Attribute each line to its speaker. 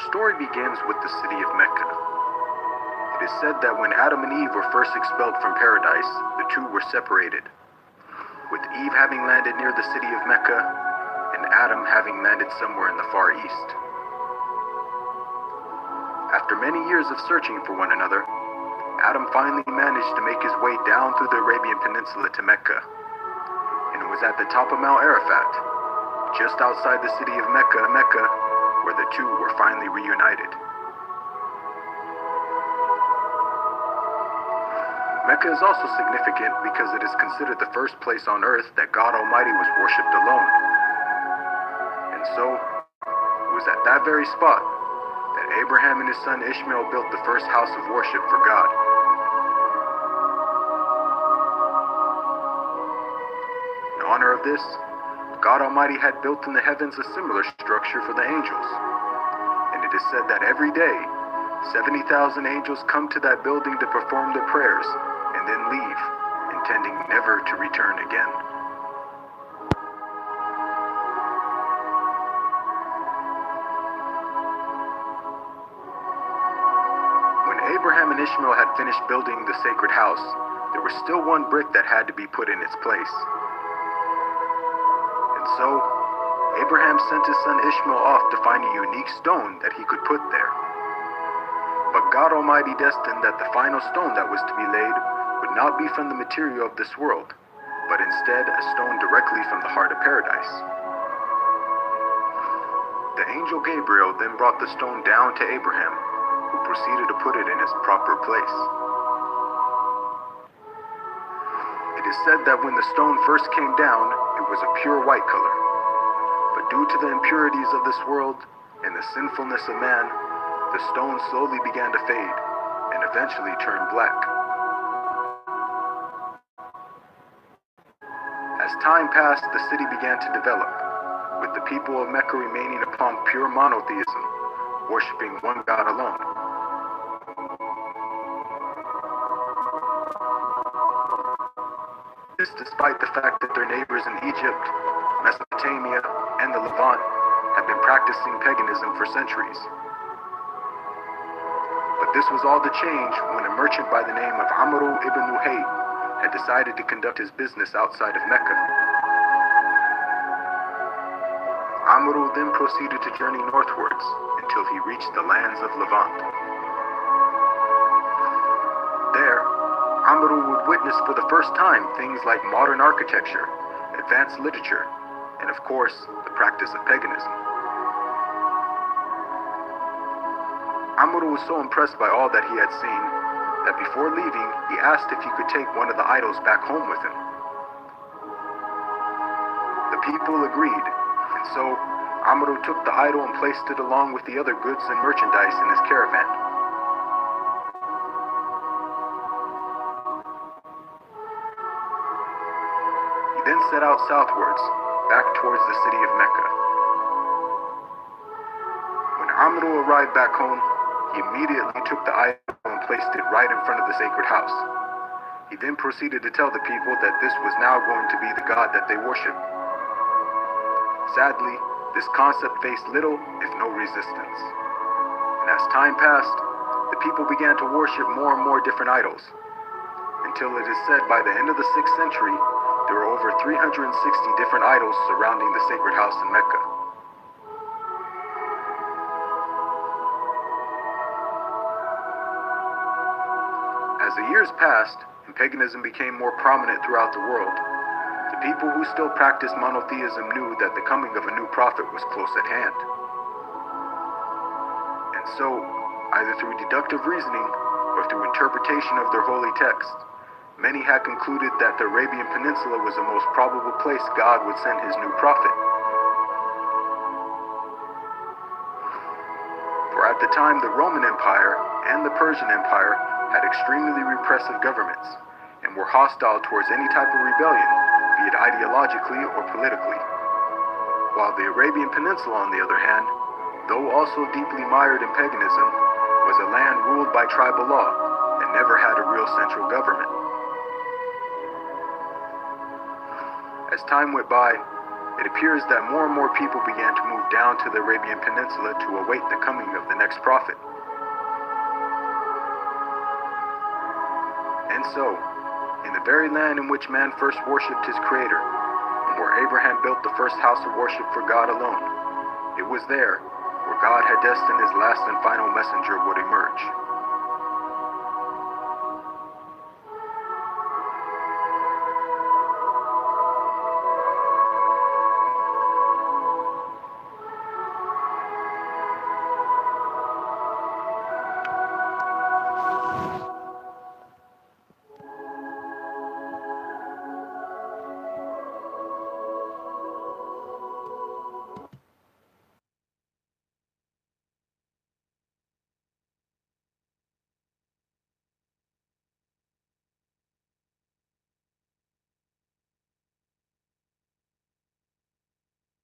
Speaker 1: story begins with the city of Mecca. It is said that when Adam and Eve were first expelled from paradise, the two were separated, with Eve having landed near the city of Mecca and Adam having landed somewhere in the Far East. After many years of searching for one another, Adam finally managed to make his way down through the Arabian Peninsula to Mecca, and it was at the top of Mount Arafat, just outside the city of Mecca, where the two were finally reunited. Mecca is also significant because it is considered the first place on earth that God Almighty was worshipped alone. And so, it was at that very spot that Abraham and his son Ishmael built the first house of worship for God. In honor of this, God Almighty had built in the heavens a similar structure for the angels. And it is said that every day, 70,000 angels come to that building to perform their prayers and then leave, intending never to return again. When Abraham and Ishmael had finished building the sacred house, there was still one brick that had to be put in its place. And so, Abraham sent his son Ishmael off to find a unique stone that he could put there. But God Almighty destined that the final stone that was to be laid would not be from the material of this world, but instead a stone directly from the heart of paradise. The angel Gabriel then brought the stone down to Abraham, who proceeded to put it in its proper place. It is said that when the stone first came down, it was a pure white color. But due to the impurities of this world and the sinfulness of man, the stone slowly began to fade and eventually turned black. As time passed, the city began to develop, with the people of Mecca remaining upon pure monotheism, worshiping one God alone. This despite the fact that their neighbors in Egypt, Mesopotamia, and the Levant had been practicing paganism for centuries. But this was all to change when a merchant by the name of Amr ibn Luhay had decided to conduct his business outside of Mecca. Amr then proceeded to journey northwards until he reached the lands of Levant. There, Amr would witness for the first time things like modern architecture, advanced literature, and of course, the practice of paganism. Amr was so impressed by all that he had seen that before leaving, he asked if he could take one of the idols back home with him. The people agreed, and so Amr took the idol and placed it along with the other goods and merchandise in his caravan. He then set out southwards, back towards the city of Mecca. When Amr arrived back home, he immediately took the idol and placed it right in front of the sacred house. He then proceeded to tell the people that this was now going to be the God that they worship. Sadly, this concept faced little, if no resistance. And as time passed, the people began to worship more and more different idols, until it is said by the end of the 6th century, there were over 360 different idols surrounding the sacred house in Mecca. As the years passed and paganism became more prominent throughout the world, the people who still practiced monotheism knew that the coming of a new prophet was close at hand. And so, either through deductive reasoning or through interpretation of their holy text, many had concluded that the Arabian Peninsula was the most probable place God would send his new prophet. For at the time, the Roman Empire and the Persian Empire had extremely repressive governments and were hostile towards any type of rebellion, be it ideologically or politically. While the Arabian Peninsula, on the other hand, though also deeply mired in paganism, was a land ruled by tribal law and never had a real central government. As time went by, it appears that more and more people began to move down to the Arabian Peninsula to await the coming of the next prophet. And so, in the very land in which man first worshipped his Creator, and where Abraham built the first house of worship for God alone, it was there where God had destined his last and final messenger would emerge.